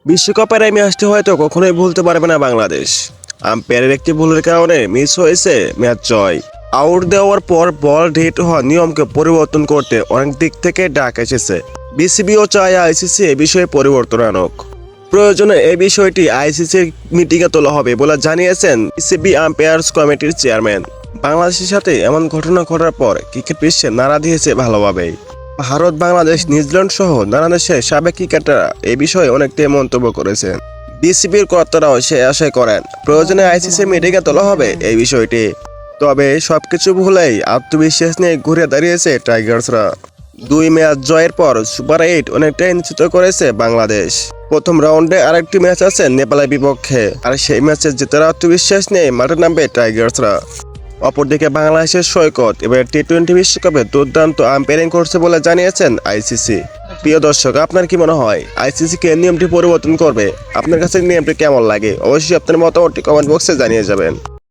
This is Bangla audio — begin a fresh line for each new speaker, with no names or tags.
বিশ্বকাপের এই ম্যাচটি হয়তো কখনোই ভুলতে পারবে না বাংলাদেশ। আম্পায়ারের একটি ভুলের কারণে মিস হয়েছে ম্যাচ জয়। আউট দেওয়ার পর বল হিট হওয়ার নিয়মকে পরিবর্তন করতে অনেক দিক থেকে ডাক এসেছে। বিসিবিও চায় আইসিসি এ বিষয়ে পরিবর্তন আনুক। প্রয়োজনে এই বিষয়টি আইসিসির মিটিংয়ে তোলা হবে বলে জানিয়েছেন বিসিবি আম্পায়ার্স কমিটির চেয়ারম্যান। বাংলাদেশের সাথে এমন ঘটনা ঘটার পর ক্রিকেট বিশ্বে নাড়া দিয়েছে ভালোভাবেই। ভারত, বাংলাদেশ, নিউজিল্যান্ড সহ নানা দেশের সাবেক ক্রিকেটাররা এই বিষয়ে অনেকটাই মন্তব্য করেছেন। বিসিবির কর্তারাও সে আশাই করেন প্রয়োজনে আইসিসি মিটিংয়ে তোলা হবে এই বিষয়টি। তবে সবকিছু ভুলেই আত্মবিশ্বাস নিয়ে ঘুরে দাঁড়িয়েছে টাইগার্সরা। 2 ম্যাচ জয়ের পর সুপার 8 অনেকটাই নিশ্চিত করেছে বাংলাদেশ। প্রথম রাউন্ডে আরেকটি ম্যাচ আছে নেপালের বিপক্ষে, আর সেই ম্যাচে জেতার আত্মবিশ্বাস নিয়ে মাঠে নামবে টাইগার্সরা। অপরদিকে বাংলাদেশের সৈকত এবার টি-20 বিশ্বকাপে দুর্দান্ত আম্পায়ারিং করছে বলে জানিয়েছেন আইসিসি। প্রিয় দর্শক, আপনার কি মনে হয় আইসিসি কে নিয়মটি পরিবর্তন করবে? আপনার কাছে নিয়মটি কেমন লাগে? অবশ্যই আপনার মতামতটি কমেন্ট বক্সে জানিয়ে যাবেন।